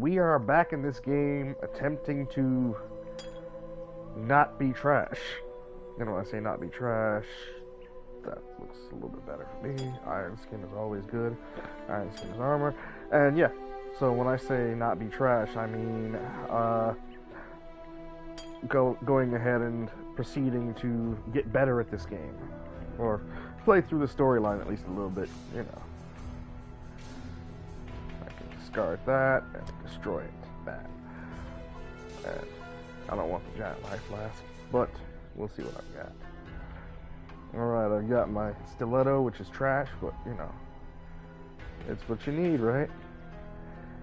we are back in this game attempting to not be trash. And when I say not be trash, that looks a little bit better for me. Iron skin is always good. Iron skin is armor. And yeah, so when I say not be trash, I mean going ahead and proceeding to get better at this game. Or play through the storyline at least a little bit, you know. I can discard that and destroy it. That. And I don't want the giant life flask, but we'll see what I've got. Alright, I've got my stiletto, which is trash, but you know, it's what you need, right?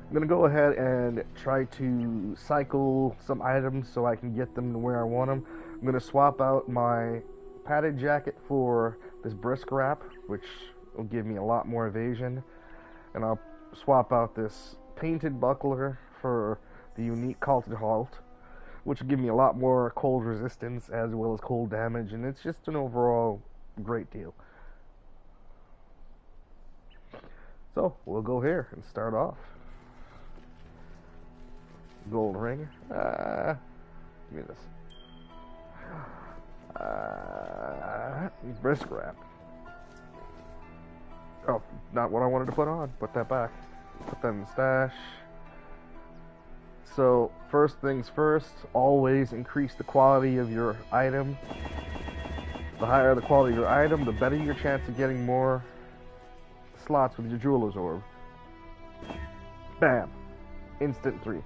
I'm gonna go ahead and try to cycle some items so I can get them to where I want them. I'm gonna swap out my padded jacket for this brisk wrap, which will give me a lot more evasion, and I'll swap out this painted buckler for the unique Calted Halt, which will give me a lot more cold resistance as well as cold damage, and it's just an overall great deal. So we'll go here and start off. Gold ring. Give me this. Brisk wrap. Oh, not what I wanted to put on. Put that back. Put that in the stash. So, first things first, always increase the quality of your item. The higher the quality of your item, the better your chance of getting more slots with your jeweler's orb. Bam! Instant 3.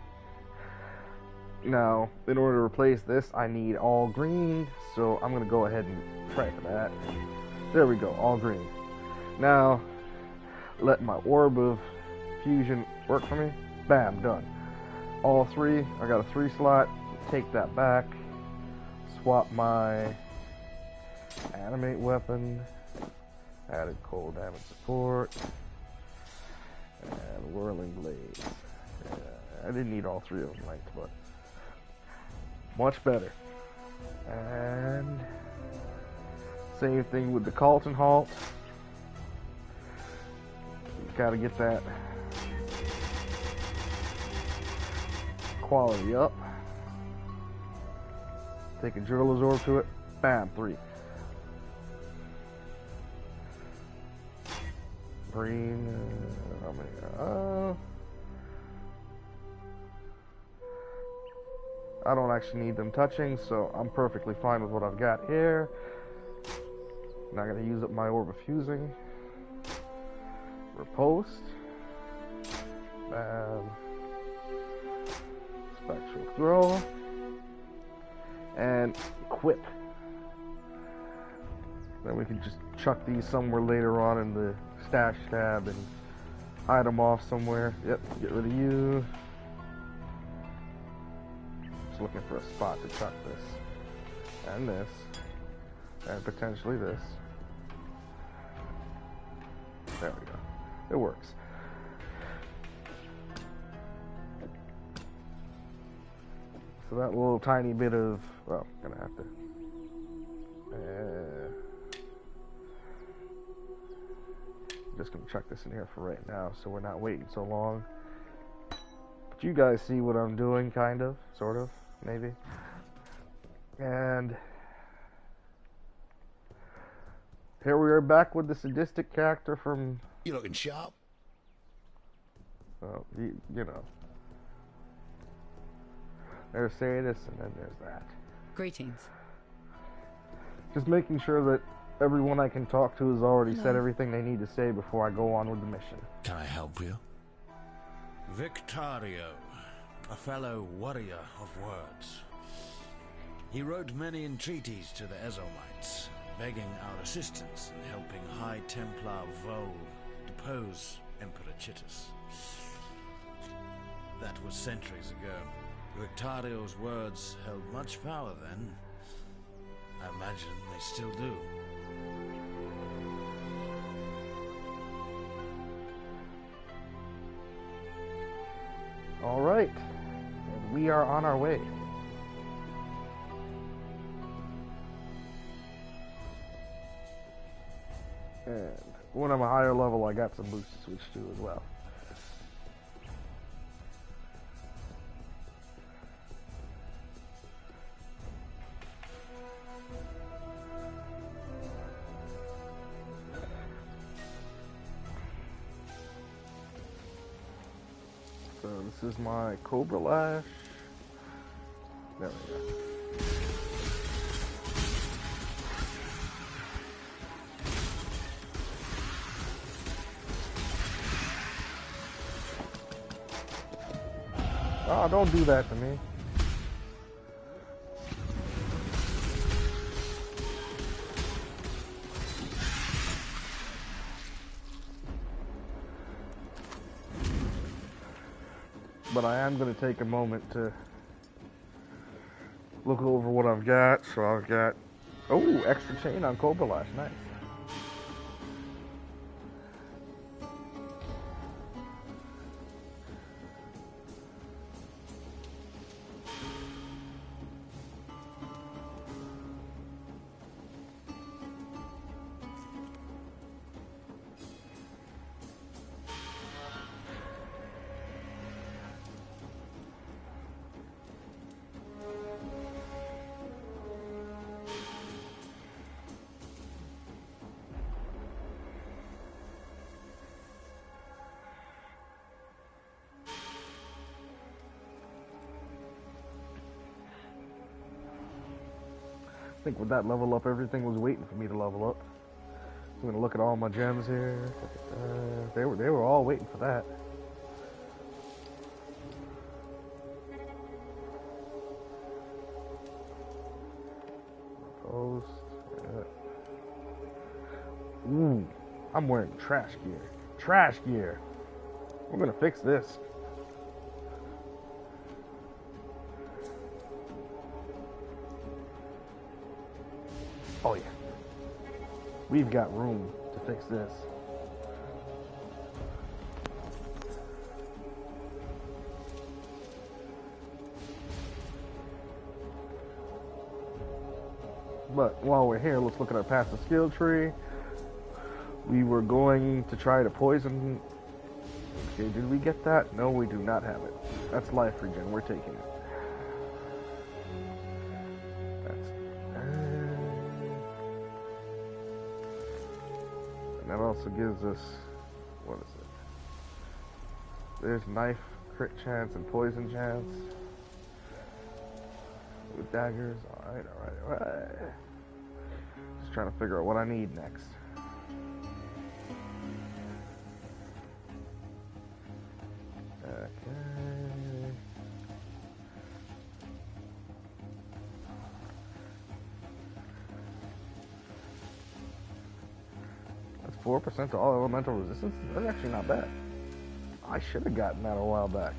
Now, in order to replace this, I need all green, so I'm going to go ahead and try for that. There we go, all green. Now, let my orb of fusion work for me. Bam, done. All 3, I got a 3 slot, take that back, swap my animate weapon, added cold damage support, and whirling blades. I didn't need all 3 of them linked, but much better. And same thing with the Calton Halt. Gotta get that quality up. Take a jeweler's orb to it. Bam, 3. Green. How many? I don't actually need them touching, so I'm perfectly fine with what I've got here. Not gonna use up my orb of fusing. Riposte. Bam. Spectral throw. And equip. Then we can just chuck these somewhere later on in the stash tab and hide them off somewhere. Yep, get rid of you. Just looking for a spot to chuck this. And this. And potentially this. There we go. It works. So that little tiny bit of, well, gonna have to. Just gonna chuck this in here for right now, so we're not waiting so long. But you guys see what I'm doing, kind of, sort of, maybe. And here we are back with the sadistic character from. You looking sharp? Well, you know. There's sadist, and then there's that. Greetings. Just making sure that everyone I can talk to has already said everything they need to say before I go on with the mission. Can I help you? Victario, a fellow warrior of words. He wrote many entreaties to the Ezomites, begging our assistance in helping High Templar Vol depose Emperor Chittus. That was centuries ago. Victario's words held much power then. I imagine they still do. All right, and we are on our way. And when I'm a higher level, I got some boosts to switch to as well. So this is my Cobra Lash. There we go. Oh, don't do that to me. But I am going to take a moment to look over what I've got. So I've got, oh, extra chain on Cobra Lash, nice. I think with that level up, everything was waiting for me to level up. I'm gonna look at all my gems here. They were all waiting for that. Post. Ooh, I'm wearing trash gear. Trash gear. We're gonna fix this. Oh yeah. We've got room to fix this. But while we're here, let's look at our passive skill tree. We were going to try to poison. Okay, did we get that? No, we do not have it. That's life regen. We're taking it. And that also gives us, what is it? There's knife crit chance and poison chance. With daggers. Alright. Just trying to figure out what I need next. Okay. That's 4% to all elemental resistance. That's actually not bad. I should have gotten that a while back.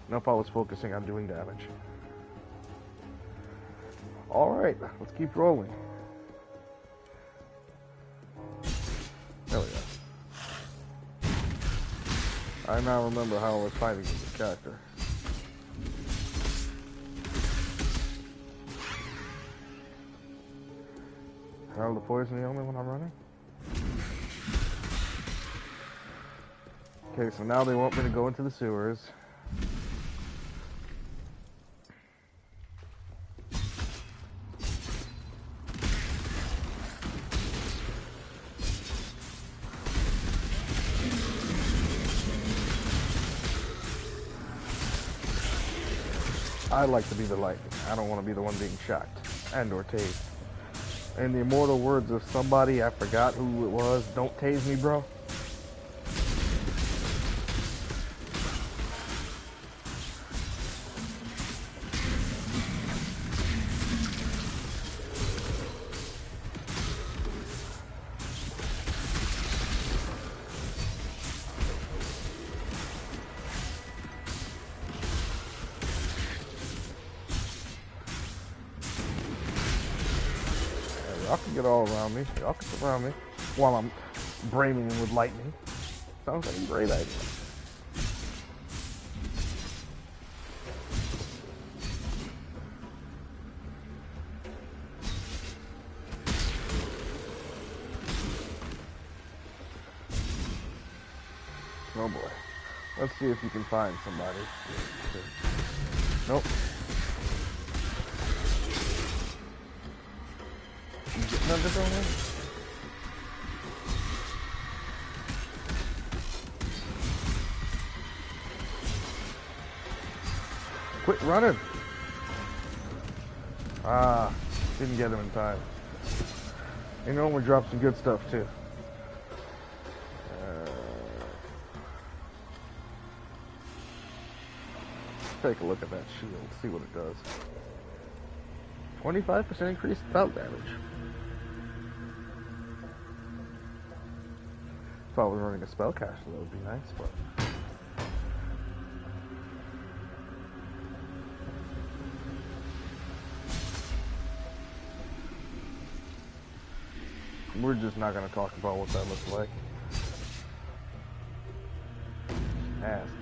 Nope, I was focusing on doing damage. Alright, let's keep rolling. There we go. I now remember how I was fighting with this character. Herald of Poison the only one I'm running? Okay, so now they want me to go into the sewers. I like to be the lightning. I don't want to be the one being shocked and or tased. In the immortal words of somebody, I forgot who it was, don't tase me, bro. Y'all can get all around me. Y'all can surround me while I'm braining with lightning. Sounds like a great idea. Oh boy. Let's see if you can find somebody. Nope. You getting under there? Quit running. Ah, didn't get him in time. You know, we dropped some good stuff too. Take a look at that shield, see what it does. 25% increased spell damage. If I was running a spellcaster, that would be nice, but we're just not going to talk about what that looks like. Ask.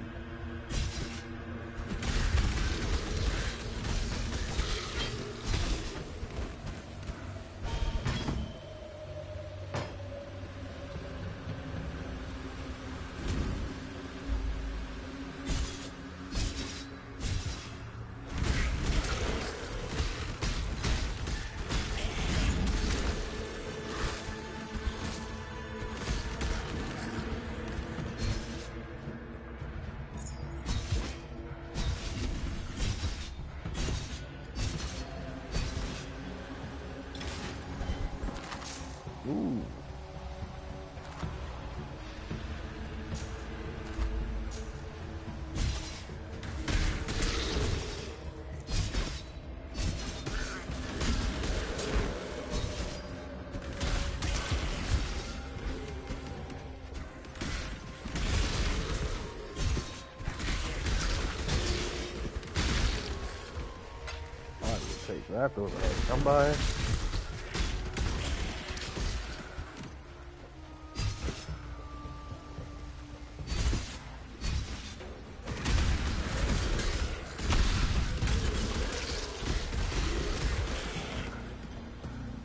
Ooh. I will take that. Those are hard to come by.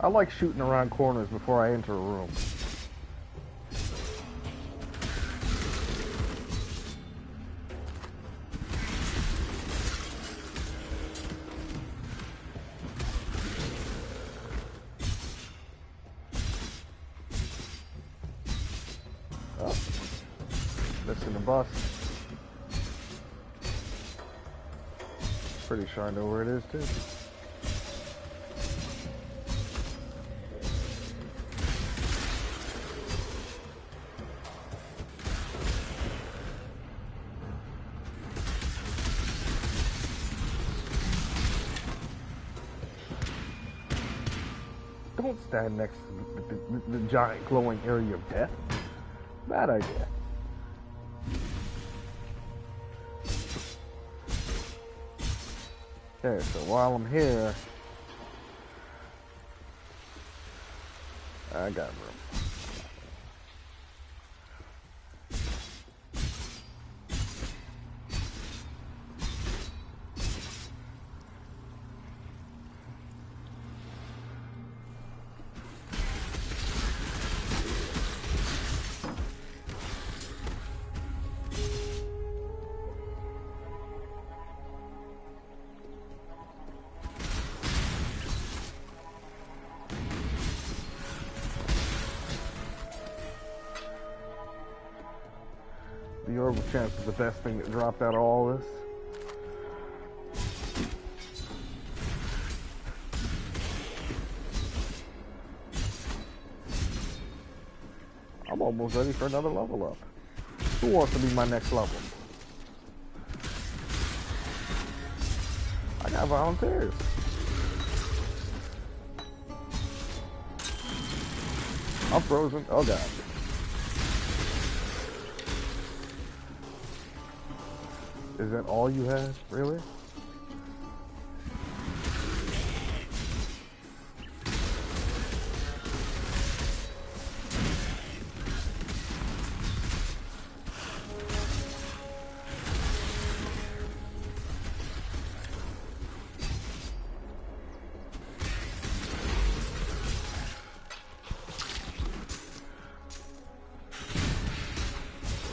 I like shooting around corners before I enter a room. Oh, missing the bus. Pretty sure I know where it is too. Don't stand next to the giant glowing area of death. Bad idea. Okay, so while I'm here, I got room. The orbital chance is the best thing that dropped out of all this. I'm almost ready for another level up. Who wants to be my next level? I got volunteers. I'm frozen. Oh god. Is that all you have? Really?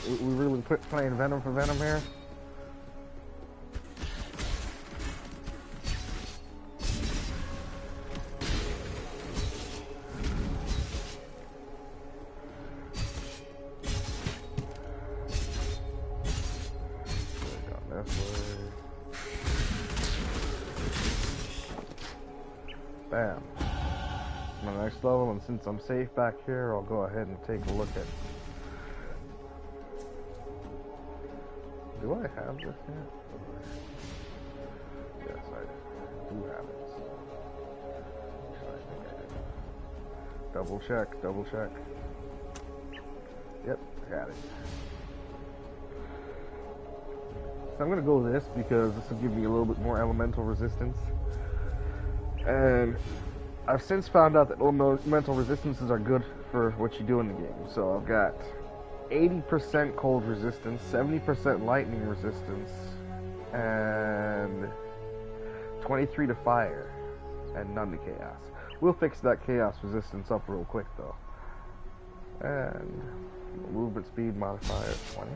We really playing Venom for Venom here? This way. Bam. My next level, and since I'm safe back here, I'll go ahead and take a look at... Do I have this yet? Yes, I do have it. I think I did. Double check, double check. Yep, I got it. So I'm going to go with this because this will give me a little bit more elemental resistance. And I've since found out that elemental resistances are good for what you do in the game. So I've got 80% cold resistance, 70% lightning resistance, and 23 to fire, and none to chaos. We'll fix that chaos resistance up real quick though. And movement speed modifier 20.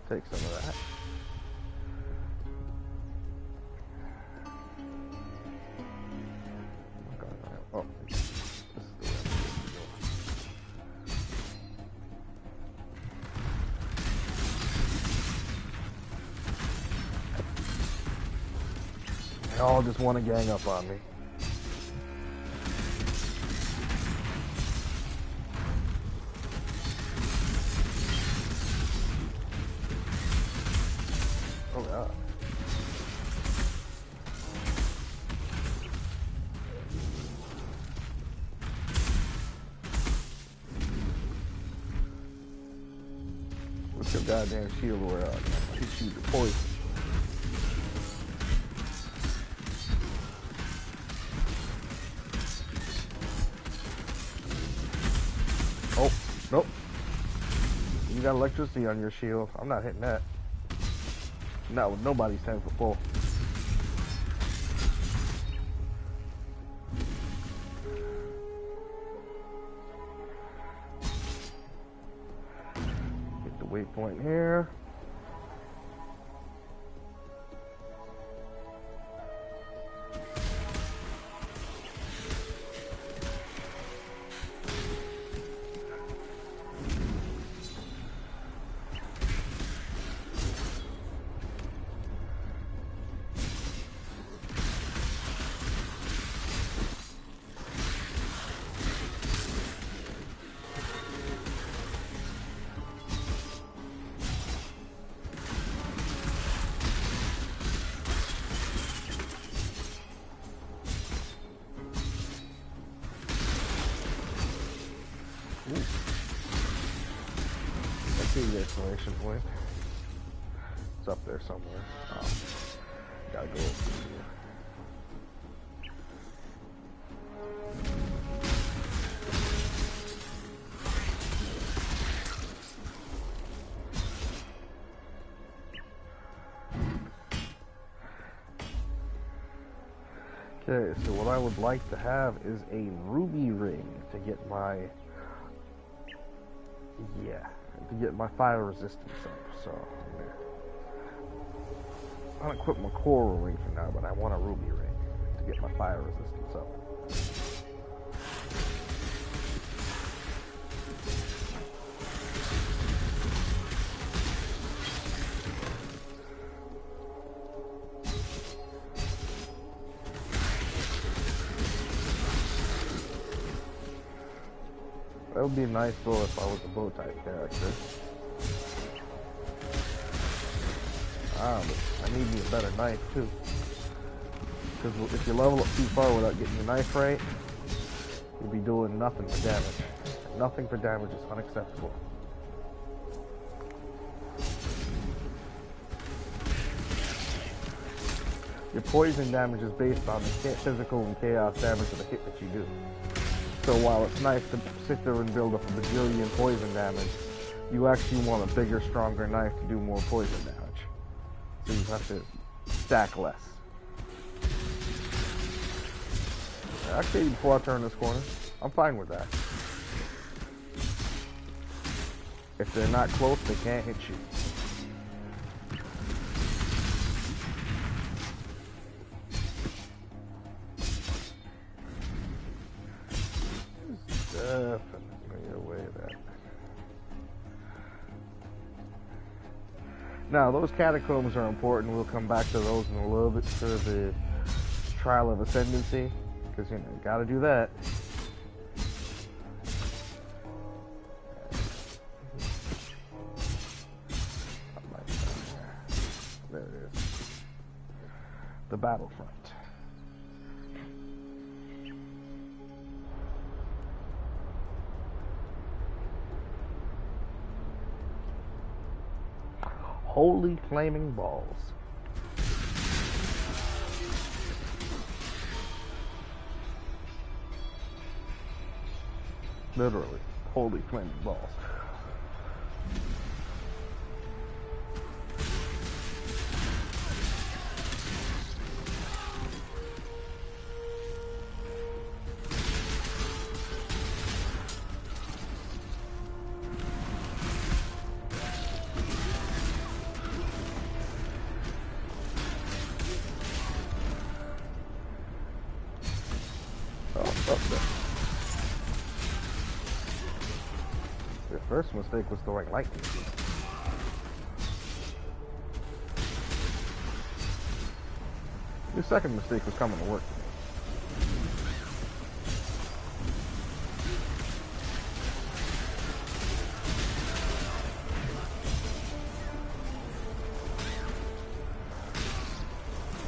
Take some of that. Oh, this is the way they all just want to gang up on me. Oh god. What's your goddamn shield wear out? He shoot the poison. Oh, nope. You got electricity on your shield. I'm not hitting that. Not with nobody's 10 for full. Get the waypoint here. I see the exclamation point. It's up there somewhere. Oh, gotta go over here. Okay, so what I would like to have is a ruby ring to get my fire resistance up. So I'm gonna equip my coral ring for now, but I want a ruby ring to get my fire resistance up. That would be nice though if I was a bow type character. But I need me a better knife too. Because if you level up too far without getting your knife right, you'll be doing nothing for damage. Nothing for damage is unacceptable. Your poison damage is based on the physical and chaos damage of the hit that you do. So while it's nice to sit there and build up a bajillion poison damage, you actually want a bigger, stronger knife to do more poison damage. So you have to stack less. Actually, before I turn this corner, I'm fine with that. If they're not close, they can't hit you. Definitely away that. Now, those catacombs are important. We'll come back to those in a little bit for the Trial of Ascendancy. because, you know, you gotta do that. There it is. The battlefront. Holy flaming balls. Literally, holy flaming balls. The first mistake was throwing lightning. The second mistake was coming to work.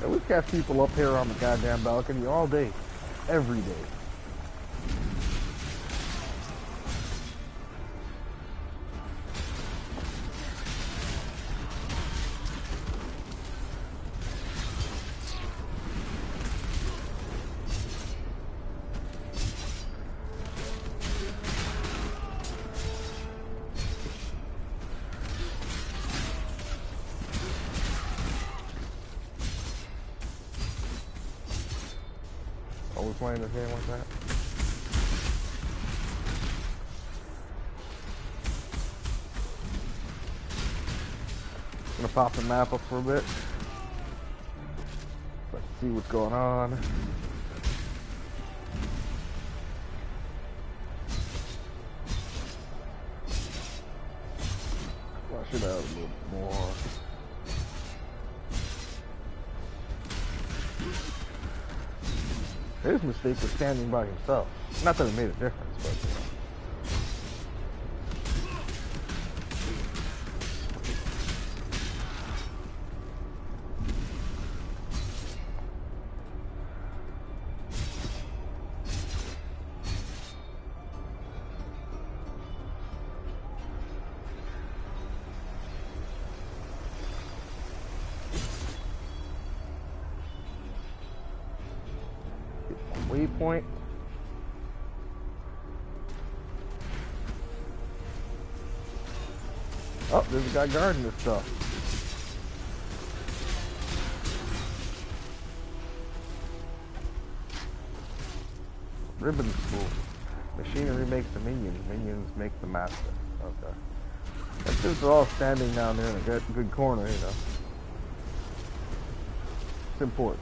And we've got people up here on the goddamn balcony all day, every day. Always playing this game like that. I'm gonna pop the map up for a bit. Let's see what's going on. Well, I should have a little more. His mistake was standing by himself. Not that it made a difference, but you know. Waypoint. Oh, there's a guy guarding this stuff. Ribbon spool. Machinery makes the minions. Minions make the master. Okay. That's just they're all standing down there in a good corner, you know. It's important.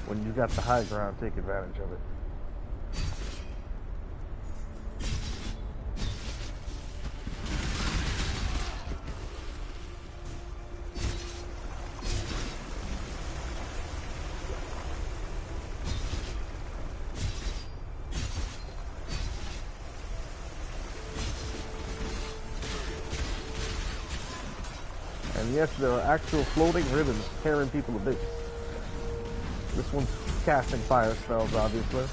When you got the high ground, take advantage of it. And yes, there are actual floating ribbons tearing people to bits. This one's casting fire spells, obviously.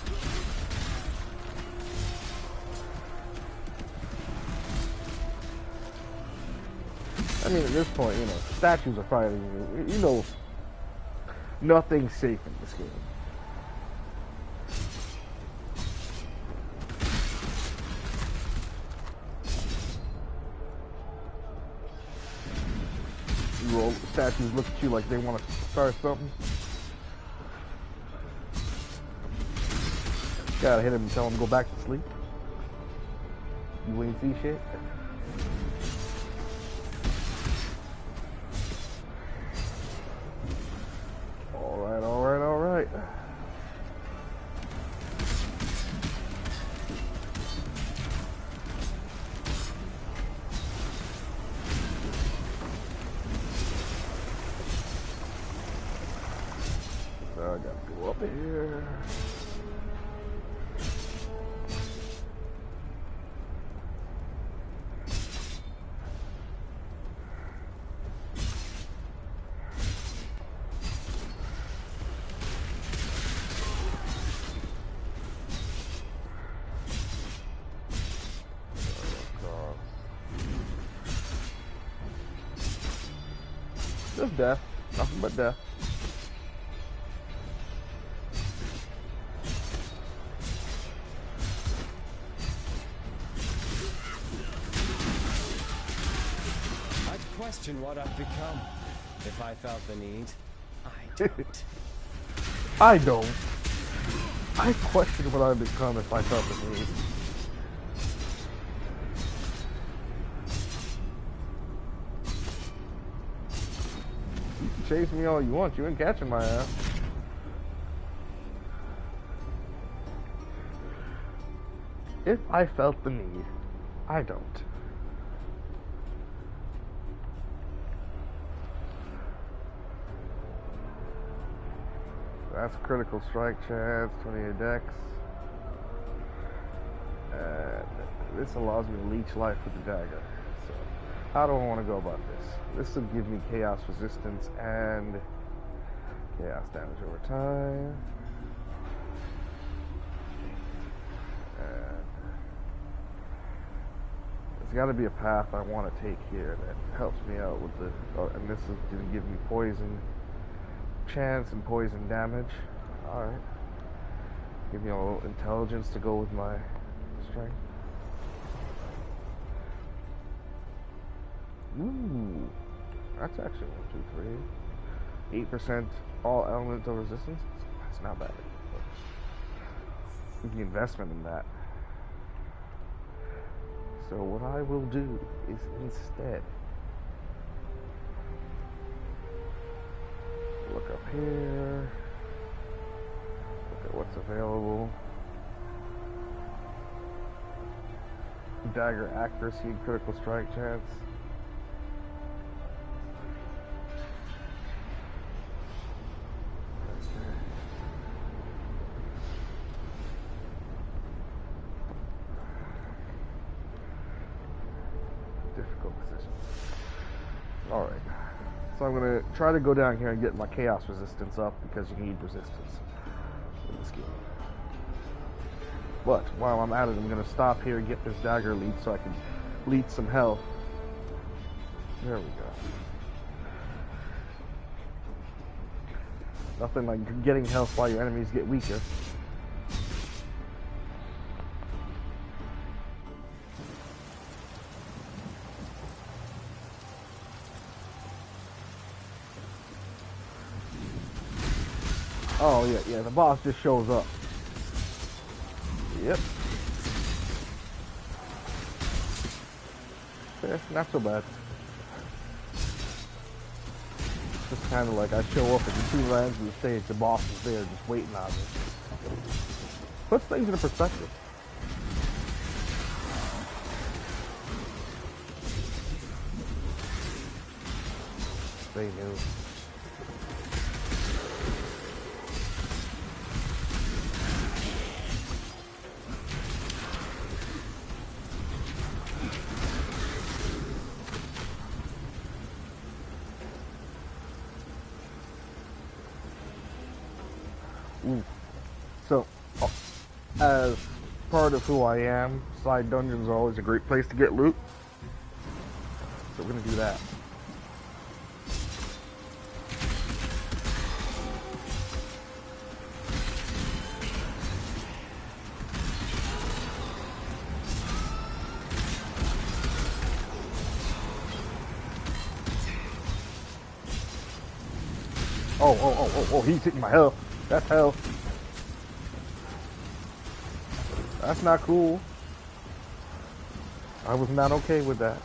I mean, at this point, you know, statues are fighting you. You know, nothing's safe in this game. You roll, statues look at you like they want to start something. Gotta hit him and tell him to go back to sleep. You ain't see shit. Alright, alright, alright. Go up here. Just death. Nothing but death. I'd question what I'd become if I felt the need. I don't. I don't. I question what I'd become if I felt the need. You can chase me all you want, you ain't catching my ass. If I felt the need, I don't. That's a critical strike chance, 28 dex. And this allows me to leech life with the dagger. So, how do I want to go about this? This will give me chaos resistance and chaos damage over time. And there's got to be a path I want to take here that helps me out with the. Oh, and this is going to give me poison chance and poison damage. Alright. Give me a little intelligence to go with my strength. Ooh. That's actually 1, 2, 3. 8% all elemental resistance. That's not bad. Give me investment in that. So what I will do is instead look up here, look at what's available. Dagger accuracy and critical strike chance. Difficult decisions. Alright. So I'm going to try to go down here and get my chaos resistance up because you need resistance in this game. But while I'm at it, I'm going to stop here and get this dagger leech so I can leech some health. There we go. Nothing like getting health while your enemies get weaker. Oh, yeah, the boss just shows up. Yep. Yeah, not so bad. Just kind of like I show up at the 2 lands of the stage, the boss is there just waiting on me. Puts things into perspective. They knew. So, as part of who I am, side dungeons are always a great place to get loot. So we're going to do that. Oh, he's hitting my health. That's hell. That's not cool. I was not okay with that.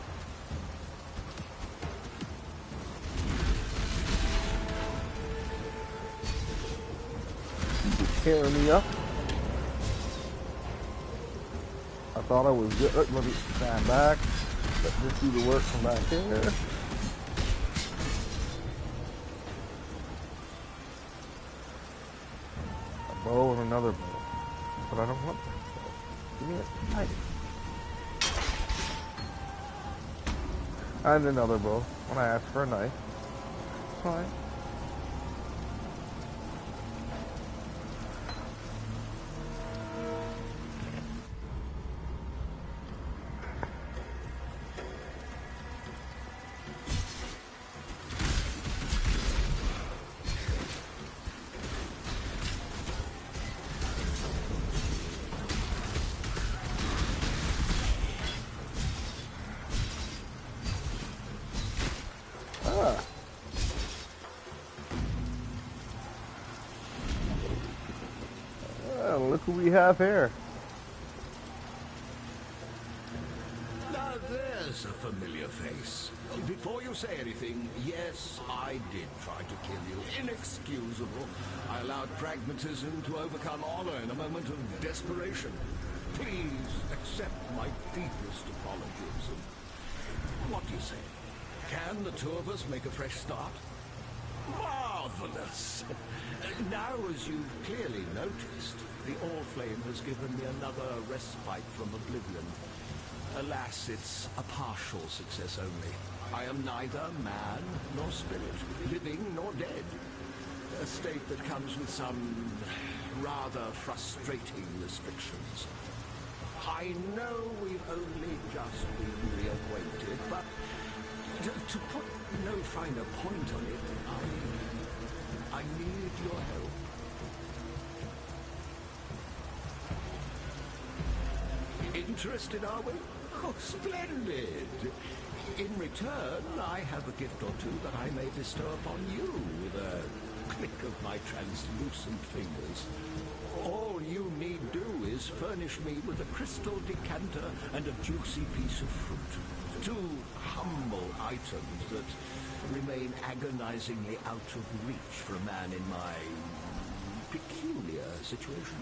He's tearing me up. I thought I was good. Let me stand back. Let this do the work from back here. bow and another bow. But I don't want that bow. Give me a knife. And another bow when I ask for a knife. Fine. Look who we have here. Now there's a familiar face. Before you say anything, yes, I did try to kill you. Inexcusable. I allowed pragmatism to overcome honor in a moment of desperation. Please accept my deepest apologies. What do you say? Can the two of us make a fresh start? Marvelous! Now, as you've clearly noticed, the All-Flame has given me another respite from oblivion. Alas, it's a partial success only. I am neither man nor spirit, living nor dead. A state that comes with some rather frustrating restrictions. I know we've only just been reacquainted, but to put no finer point on it, I need your help. Interested, are we? Oh, splendid! In return, I have a gift or two that I may bestow upon you with a click of my translucent fingers. All you need do is furnish me with a crystal decanter and a juicy piece of fruit. Two humble items that remain agonizingly out of reach for a man in my peculiar situation.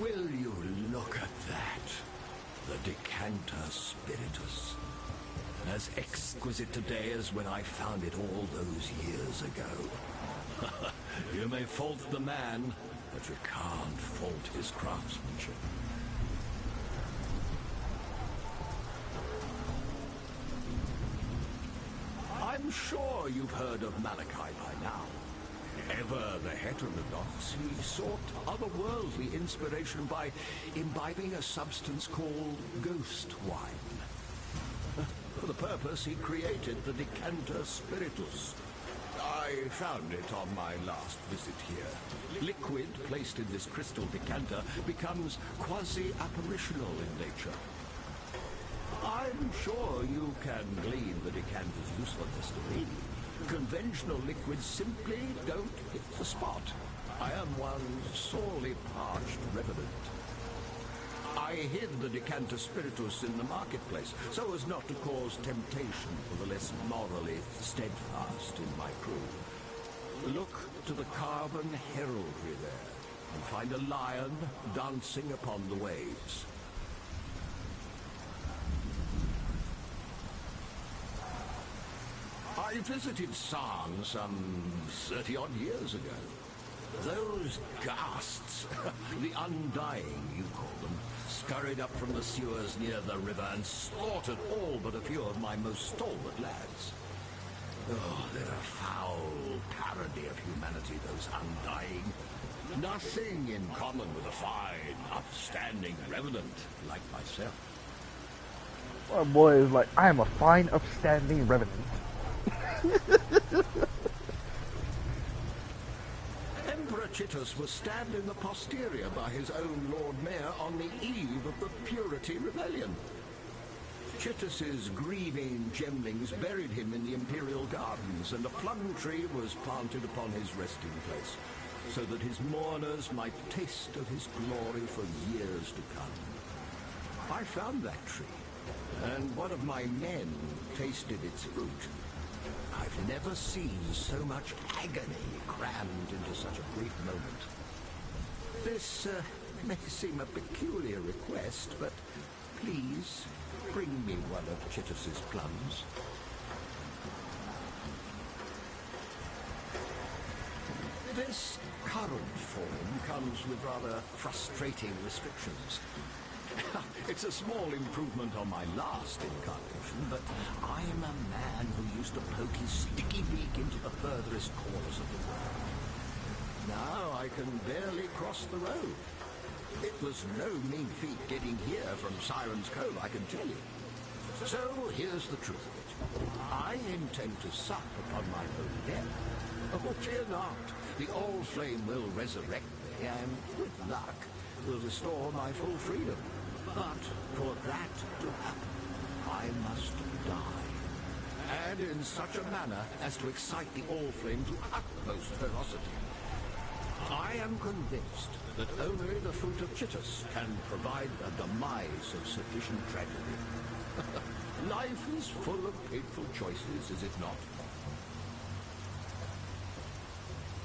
Will you look at that? The decanter spiritus. As exquisite today as when I found it all those years ago. You may fault the man, but you can't fault his craftsmanship. I'm sure you've heard of Malachi by now. Ever the heterodox, he sought otherworldly inspiration by imbibing a substance called ghost wine. For the purpose, he created the decanter spiritus. I found it on my last visit here. Liquid placed in this crystal decanter becomes quasi-apparitional in nature. I'm sure you can glean the decanter's usefulness to me. Conventional liquids simply don't hit the spot. I am one sorely parched revenant. I hid the decanter spiritus in the marketplace so as not to cause temptation for the less morally steadfast in my crew. Look to the carven heraldry there and find a lion dancing upon the waves. I visited San some 30-odd years ago. Those ghasts, the Undying, you call them, scurried up from the sewers near the river and slaughtered all but a few of my most stalwart lads. Oh, they're a foul parody of humanity, those Undying. Nothing in common with a fine, upstanding revenant like myself. My boy is like, I am a fine, upstanding revenant. Emperor Chitus was stabbed in the posterior by his own Lord Mayor on the eve of the Purity Rebellion. Chitus's grieving gemlings buried him in the Imperial Gardens, and a plum tree was planted upon his resting place, so that his mourners might taste of his glory for years to come. I found that tree, and one of my men tasted its fruit. I've never seen so much agony crammed into such a brief moment. This may seem a peculiar request, but please bring me one of Chitus's plums. This current form comes with rather frustrating restrictions. It's a small improvement on my last incarnation, but I'm a man who used to poke his sticky beak into the furthest corners of the world. Now I can barely cross the road. It was no mean feat getting here from Siren's Cove, I can tell you. So here's the truth of it. I intend to sup upon my own death. Oh, fear not. The All-Flame will resurrect me, and with luck, will restore my full freedom. But for that to happen, I must die. And in such a manner as to excite the All-Flame to utmost ferocity. I am convinced that only the fruit of Chittus can provide a demise of sufficient tragedy. Life is full of painful choices, is it not?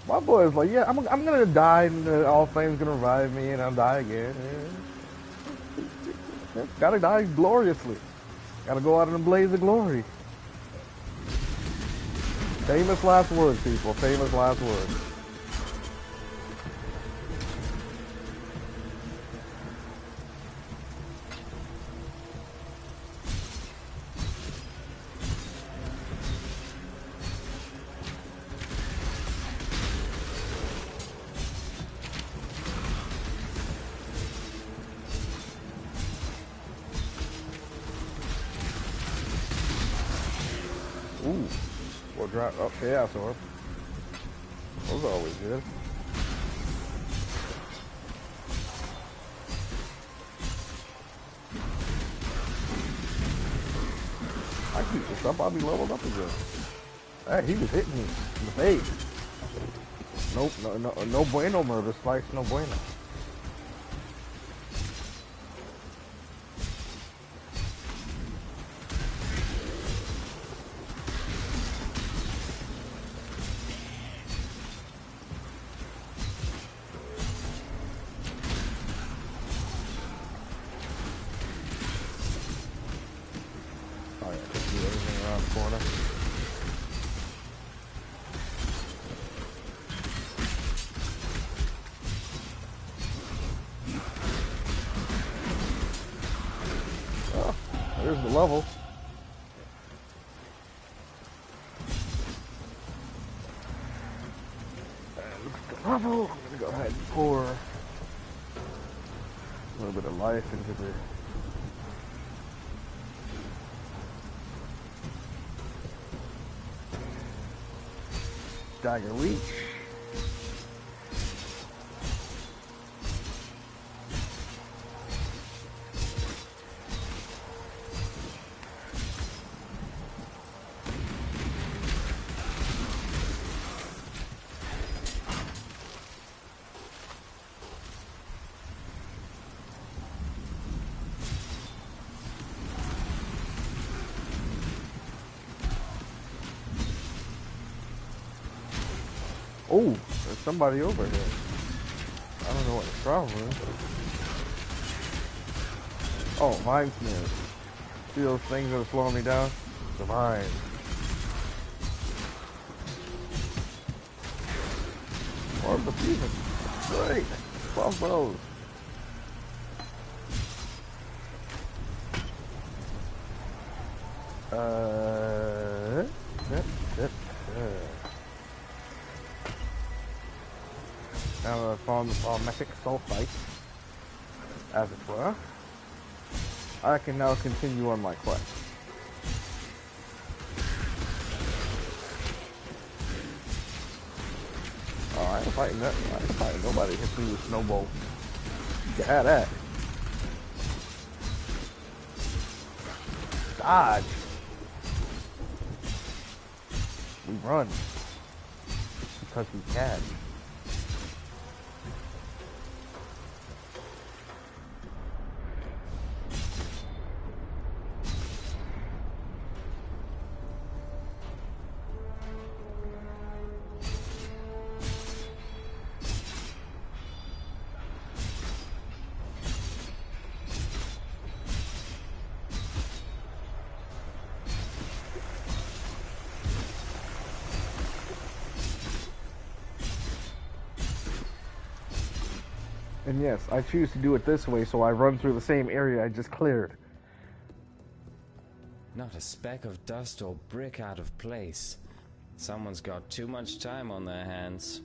My boy's like, yeah, I'm gonna die, and all flame's gonna revive me, and I'll die again. Yeah. Gotta die gloriously. Gotta go out in a blaze of glory. Famous last words, people. Famous last words. Ooh, we'll drop up Chaos Orb. Those are always good. I keep this up, I'll be leveled up again. Hey, he was hitting me in the face. Nope, no bueno, Murder Spice, no bueno. There's the level. And look at the level. I'm gonna go ahead and pour a little bit of life into the Dagger Leech. Oh, there's somebody over here. I don't know what the problem is. Oh, Vine Smith. See those things that are slowing me down? The vine. Orb of Fusion. Great. 12 those. Now I found the Metic Sulfite, as it were. I can now continue on my quest. Oh, I ain't fighting that. I ain't fighting nobody hits me with snowball. You can have that. Dodge. We run. Because we can. And yes, I choose to do it this way, so I run through the same area I just cleared. Not a speck of dust or brick out of place. Someone's got too much time on their hands.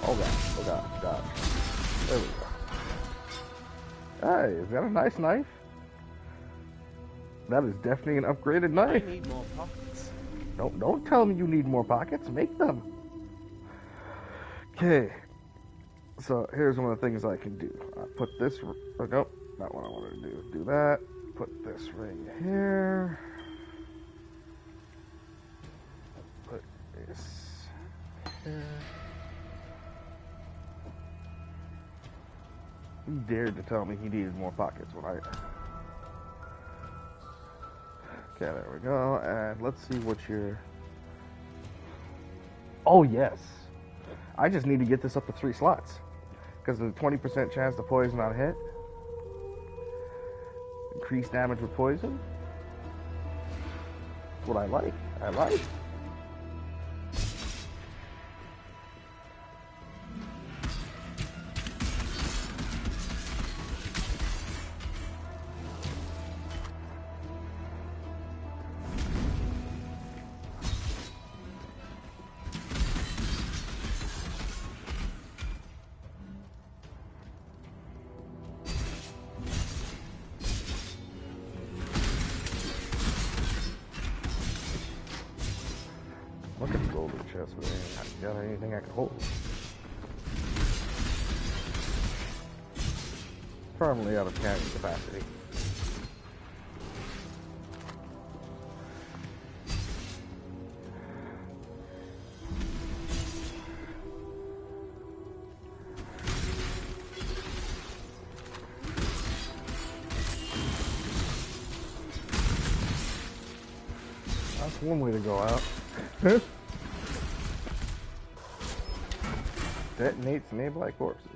Oh god, oh god, god. There we go. Hey, is that a nice knife? That is definitely an upgraded knife. I need more pockets. Don't tell me you need more pockets. Make them. Okay. So here's one of the things I can do. I put this. Oh, nope, not what I wanted to do. Do that. Put this ring here. Put this here. He dared to tell me he needed more pockets when I... Okay, there we go. And let's see what your... Oh, yes. I just need to get this up to 3 slots. Because of the 20% chance to poison on hit. Increased damage with poison. That's what I like. I like. Look at the golden chest, but I ain't got anything I can hold. Probably out of carrying capacity. That's one way to go out. Detonates enable corpses.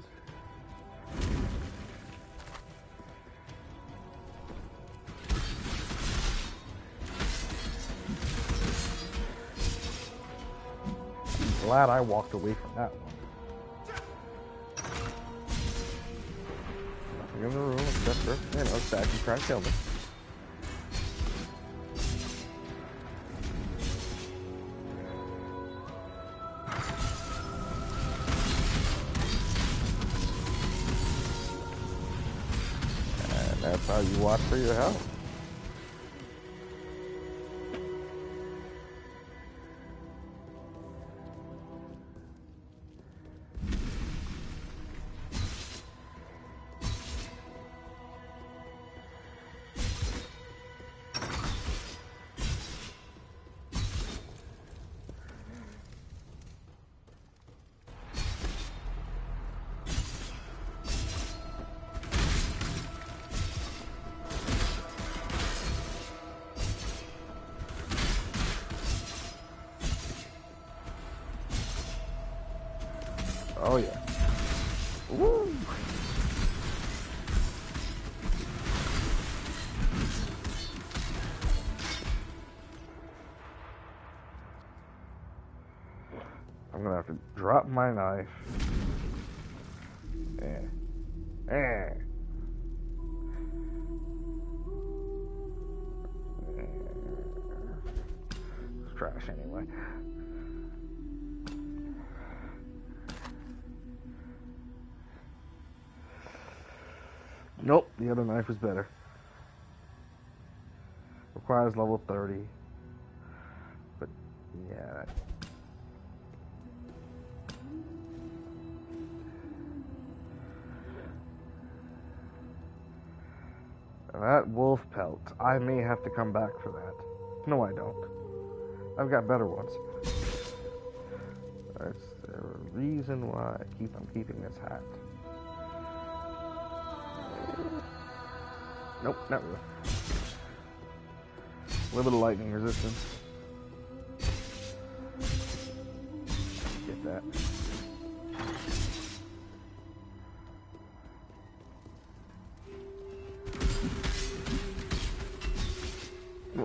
I'm glad I walked away from that one. Nothing in the room except for, you know, statue trying to kill me. That's how you watch for your health. Oh yeah. Woo! I'm gonna have to drop my knife. It's trash anyway. Nope, the other knife is better. Requires level 30. But, yeah. That wolf pelt, I may have to come back for that. No, I don't. I've got better ones. That's the reason why I'm keeping this hat. Nope, not really. A little bit of lightning resistance. Get that.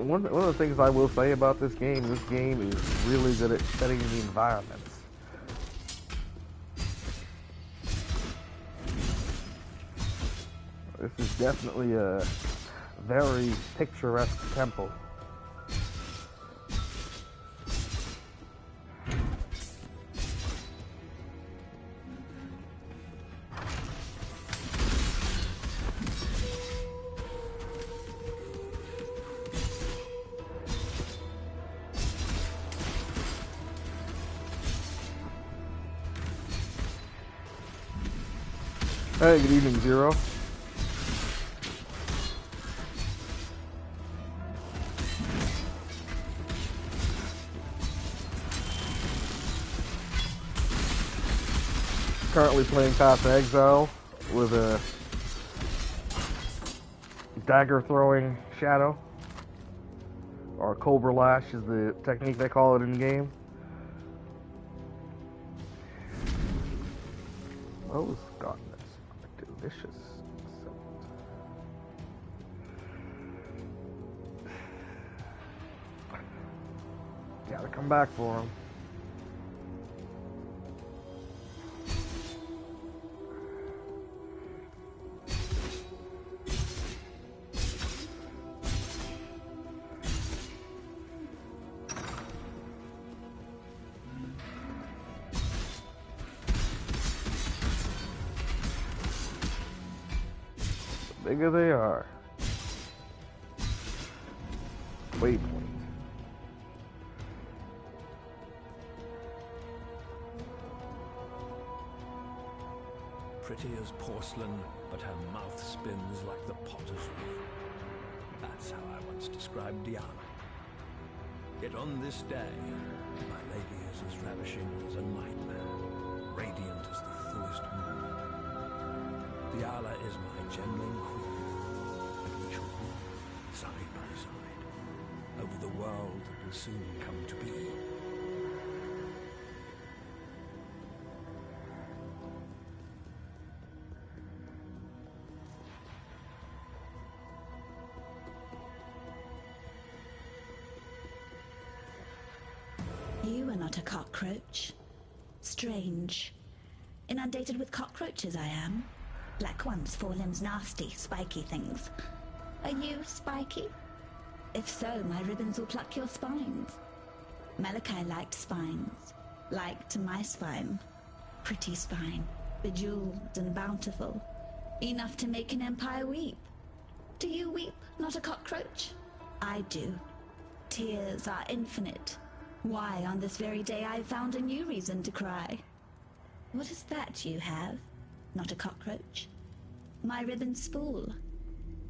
one of the things I will say about this game is really good at setting the environments. This is definitely a very picturesque temple. Hey, good evening, Zero. Currently playing Path to Exile with a dagger throwing shadow, or Cobra Lash is the technique they call it in the game. Rose Gardeners are delicious. Gotta come back for them. Bigger they are. Waypoint. Pretty as porcelain, but her mouth spins like the potter's wheel. That's how I once described Diana. Yet on this day, my lady is as ravishing as a nightmare, radiant as the fullest moon. Diana is my genuine queen, and we shall rule side by side over the world that will soon come to be. You are not a cockroach. Strange. Inundated with cockroaches I am. Black ones, 4 limbs, nasty, spiky things. Are you spiky? If so, my ribbons will pluck your spines. Malachi liked spines. Liked my spine. Pretty spine. Bejeweled and bountiful. Enough to make an empire weep. Do you weep, not a cockroach? I do. Tears are infinite. Why, on this very day I found a new reason to cry. What is that you have? Not a cockroach? My ribbons spool.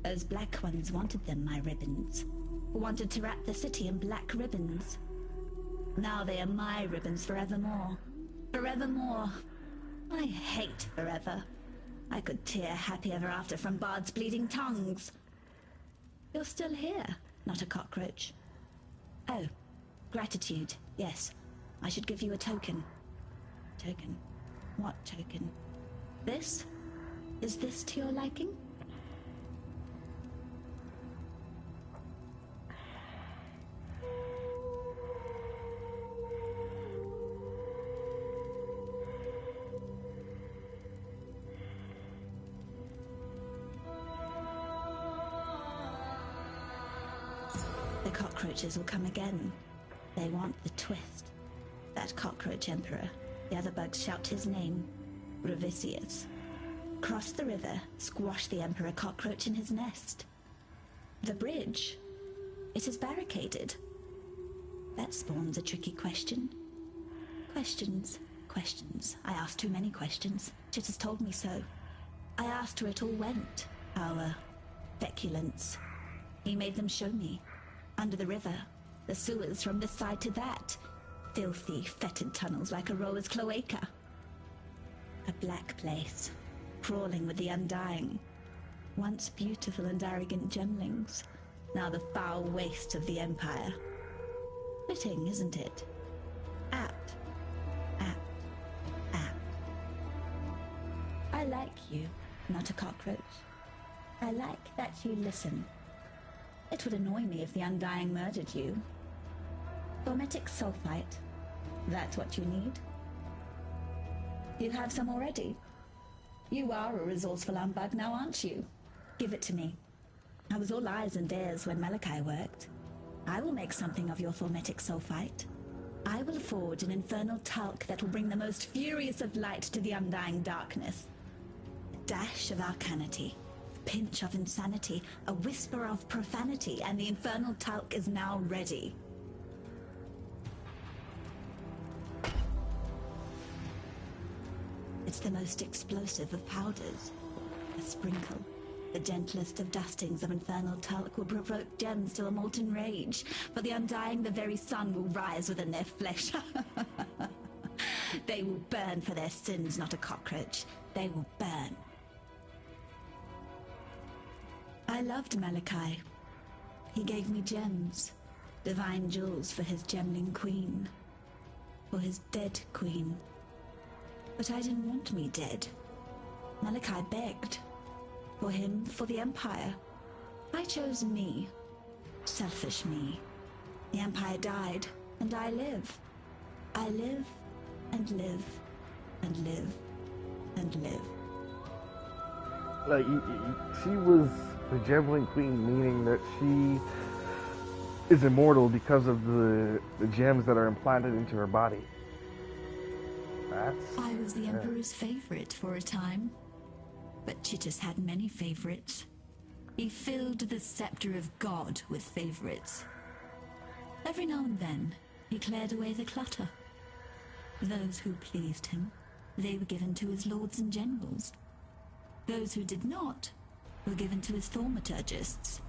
Those black ones wanted them, my ribbons. Wanted to wrap the city in black ribbons. Now they are my ribbons forevermore. Forevermore. I hate forever. I could tear happy ever after from bards' bleeding tongues. You're still here, not a cockroach. Oh. Gratitude, yes. I should give you a token. Token? What token? This? Is this to your liking? The cockroaches will come again. They want the twist. That cockroach emperor. The other bugs shout his name. Revisius. Cross the river, squash the emperor cockroach in his nest. The bridge. It is barricaded. That spawns a tricky question. Questions. Questions. I asked too many questions. Chit has told me so. I asked where it all went. Our feculence. He made them show me. Under the river. The sewers from this side to that. Filthy, fetid tunnels like a rower's cloaca. A black place, crawling with the undying. Once beautiful and arrogant gemlings, now the foul waste of the Empire. Fitting, isn't it? Apt. Apt. Apt. I like you, not a cockroach. I like that you listen. It would annoy me if the Undying murdered you. Formitic sulfite. That's what you need. You have some already. You are a resourceful humbug now, aren't you? Give it to me. I was all eyes and ears when Malachi worked. I will make something of your formitic sulfite. I will forge an infernal talc that will bring the most furious of light to the undying darkness. A dash of arcanity, a pinch of insanity, a whisper of profanity, and the infernal talc is now ready. It's the most explosive of powders. A sprinkle, the gentlest of dustings of infernal talc will provoke gems to a molten rage. For the undying, the very sun will rise within their flesh. They will burn for their sins, not a cockroach. They will burn. I loved Malachi. He gave me gems, divine jewels for his gemling queen, for his dead queen. But I didn't want me dead. Malachi begged. For him, for the Empire. I chose me. Selfish me. The Empire died, and I live. I live, and live, and live, and live. Like, she was the Gemling Queen, meaning that she is immortal because of the gems that are implanted into her body. I was the Emperor's favorite for a time, but Chitus had many favorites. He filled the scepter of God with favorites. Every now and then, he cleared away the clutter. Those who pleased him, they were given to his lords and generals. Those who did not were given to his thaumaturgists.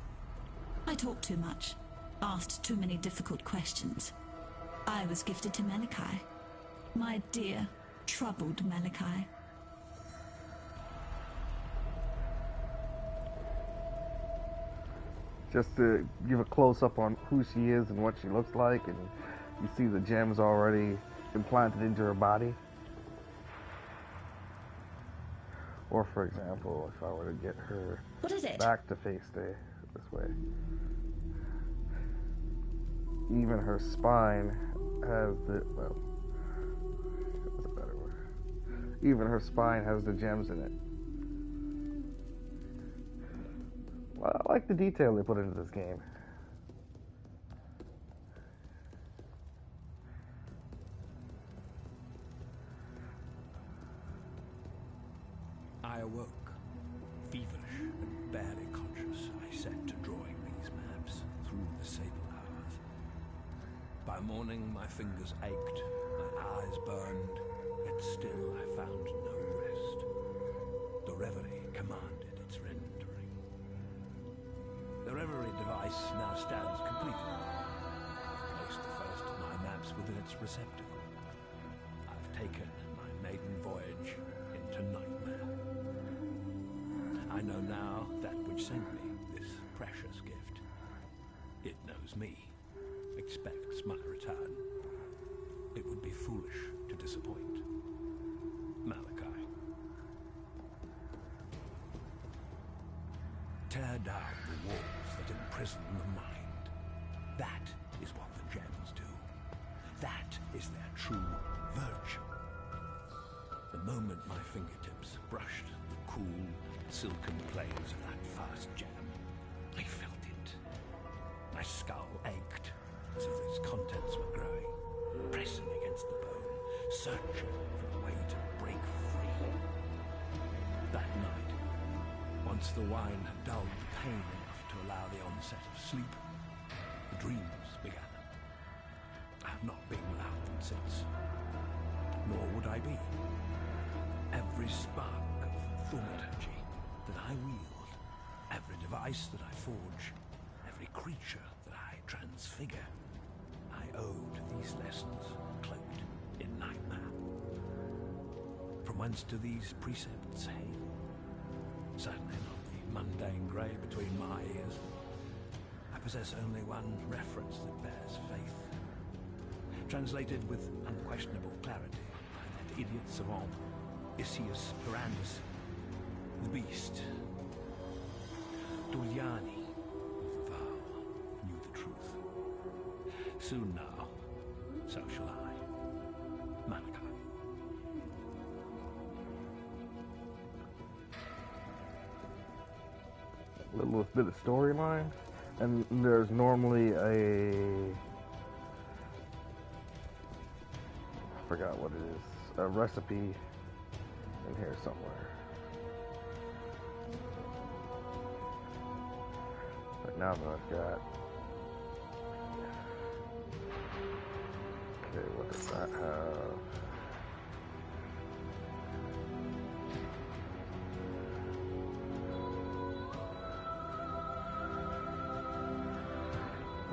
I talked too much, asked too many difficult questions. I was gifted to Malachi. My dear, troubled Malachi. Just to give a close-up on who she is and what she looks like, and you see the gems already implanted into her body. Or, for example, if I were to get her What is it? back to face this way. Even her spine has the, well, that's a better word. Even her spine has the gems in it. Well, I like the detail they put into this game. I awoke, feverish and barely conscious. I set to drawing these maps through the sable hours. By morning, my fingers ached, my eyes burned, yet still I found no rest. The reverie commanded its rendering. The reverie device now stands completed. I've placed the first of my maps within its receptacle. I've taken my maiden voyage into nightmare. I know now that which sent me this precious gift. It knows me, expects my return. It would be foolish to disappoint. Malachi. Tear down the walls that imprison the mind. That is what the gems do. That is their true virtue. The moment my fingertips brushed the cool, silken plains of that first gem, I felt it. My skull ached, as if its contents were growing, pressing against the bone, searching for a way to break free. That night, once the wine had dulled the pain enough to allow the onset of sleep, the dreams began. I have not been without them since, nor would I be. Every spark of thaumaturgy that I wield, every device that I forge, every creature that I transfigure, I owe to these lessons cloaked in nightmare. From whence do these precepts hail? Certainly not the mundane grey between my ears. I possess only one reference that bears faith. Translated with unquestionable clarity by that idiot savant, Isius Pirandus, the beast. Duliani of the vow. Soon now, so shall I. Malachi. A little bit of storyline, and there's normally I forgot what it is, a recipe in here somewhere. But now that I've got, okay, what does that have?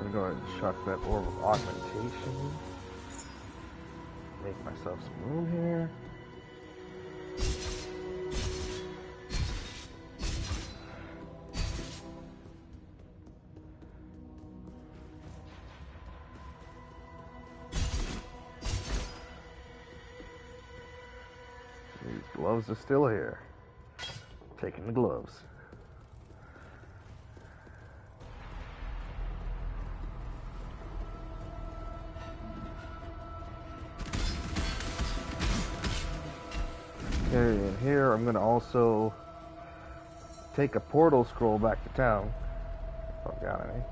I'm going to chuck that orb of augmentation. Make myself some room here. These gloves are still here. Taking the gloves. In here, I'm going to also take a portal scroll back to town, if I've got any.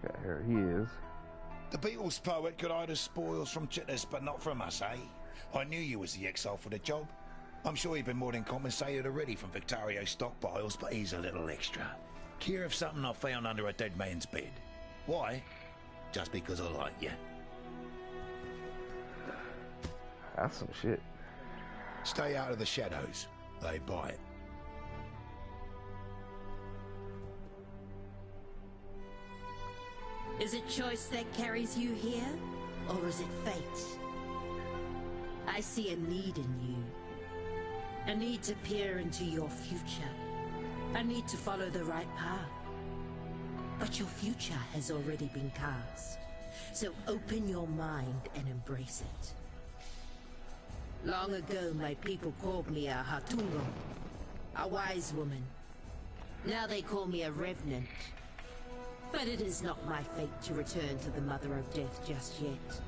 Yeah, here he is. The Beatles poet could hide the spoils from Chitters, but not from us, eh? I knew you was the exile for the job. I'm sure you've been more than compensated already from Victario's stockpiles, but here's a little extra. Care of something I found under a dead man's bed. Why? Just because I like you. That's some shit. Stay out of the shadows. They bite. Is it choice that carries you here, or is it fate? I see a need in you. A need to peer into your future. A need to follow the right path. But your future has already been cast. So open your mind and embrace it. Long ago, my people called me a Hatungo, a wise woman. Now they call me a revenant. But it is not my fate to return to the Mother of Death just yet.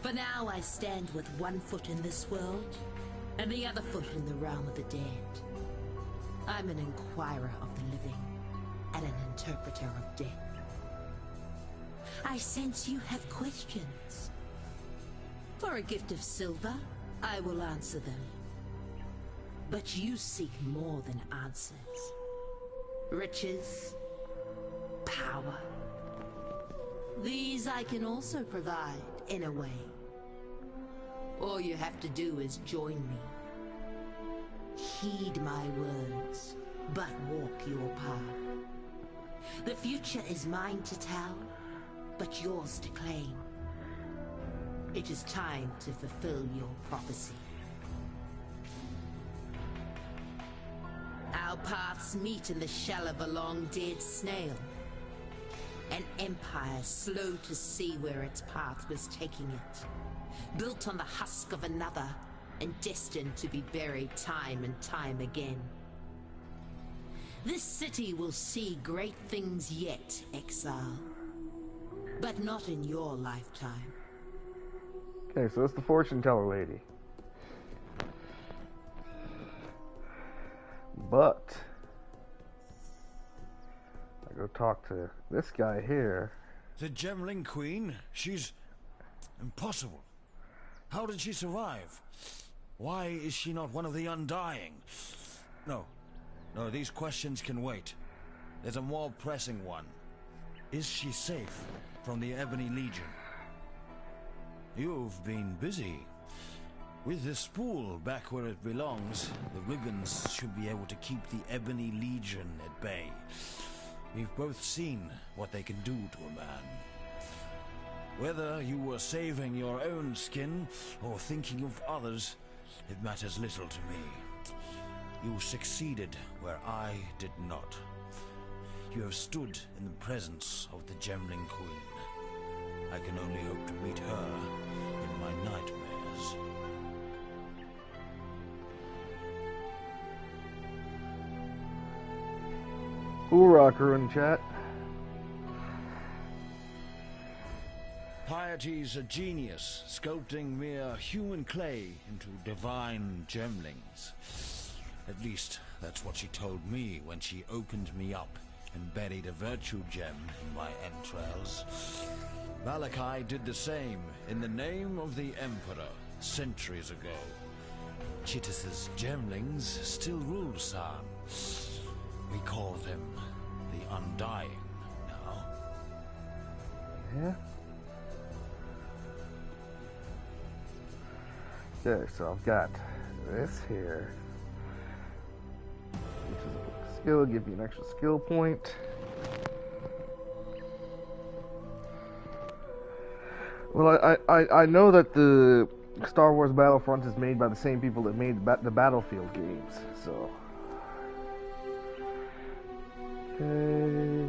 For now I stand with one foot in this world, and the other foot in the realm of the dead. I'm an inquirer of the living, and an interpreter of death. I sense you have questions. For a gift of silver, I will answer them. But you seek more than answers. Riches, power. These I can also provide, in a way. All you have to do is join me. Heed my words, but walk your path. The future is mine to tell, but yours to claim. It is time to fulfill your prophecy. Our paths meet in the shell of a long-dead snail. An empire slow to see where its path was taking it. Built on the husk of another, and destined to be buried time and time again. This city will see great things yet, Exile. But not in your lifetime. Okay, so it's the fortune teller lady. But I go talk to this guy here. The Gemling Queen? She's impossible. How did she survive? Why is she not one of the Undying? No, these questions can wait. There's a more pressing one. Is she safe from the Ebony Legion? You've been busy. With the spool back where it belongs, the Riggins should be able to keep the Ebony Legion at bay. We've both seen what they can do to a man. Whether you were saving your own skin or thinking of others, it matters little to me. You succeeded where I did not. You have stood in the presence of the Gemling Queen. I can only hope to meet her in my nightmares. Hoorah, crew in chat. Piety's a genius, sculpting mere human clay into divine gemlings. At least, that's what she told me when she opened me up and buried a virtue gem in my entrails. Malachi did the same in the name of the Emperor centuries ago. Chittis's gemlings still rule San. We call them the Undying now. Yeah. Okay, so I've got this here, which is a book skill, give you an extra skill point. Well, I know that the Star Wars Battlefront is made by the same people that made the Battlefield games, so. Okay.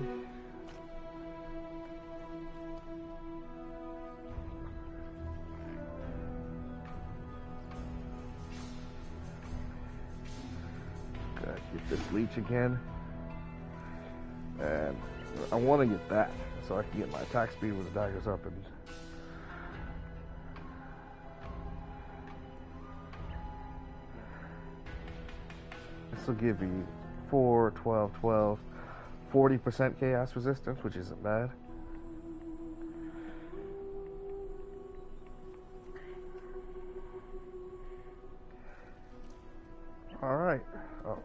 Get this leech again, and I want to get that so I can get my attack speed with the daggers up, and this will give you 4, 12, 12, 40% chaos resistance, which isn't bad. All right. Oh.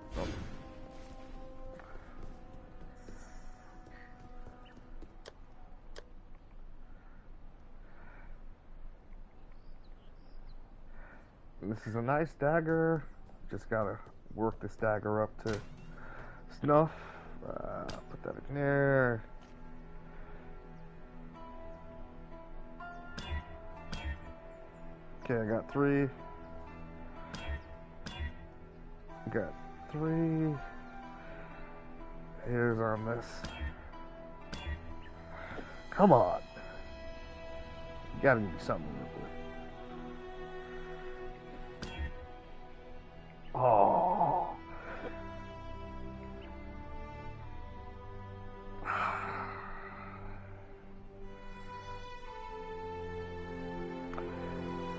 This is a nice dagger. Just gotta work this dagger up to snuff. Put that in there. Okay, I got 3. Got 3. Here's on this. Come on. You gotta give me something real quick. Oh.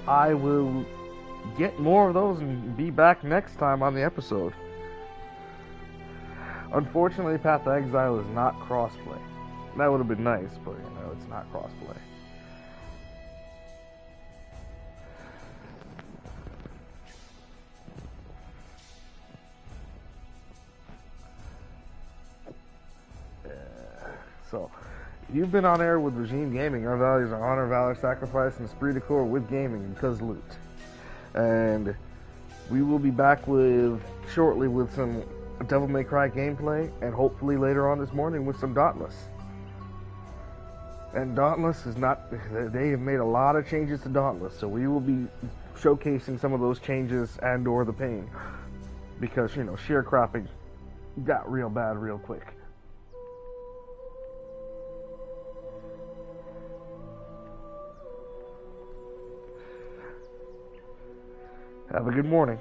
I will get more of those and be back next time on the episode. Unfortunately, Path to Exile is not crossplay. That would have been nice, but you know, it's not crossplay. So, you've been on air with Regime Gaming. Our values are honor, valor, sacrifice, and esprit de corps with gaming and cuz loot. And we will be back shortly with some Devil May Cry gameplay, and hopefully later on this morning with some Dauntless. And Dauntless is not, they have made a lot of changes to Dauntless, so we will be showcasing some of those changes and or the pain. Because, you know, sharecropping got real bad real quick. Have a good morning.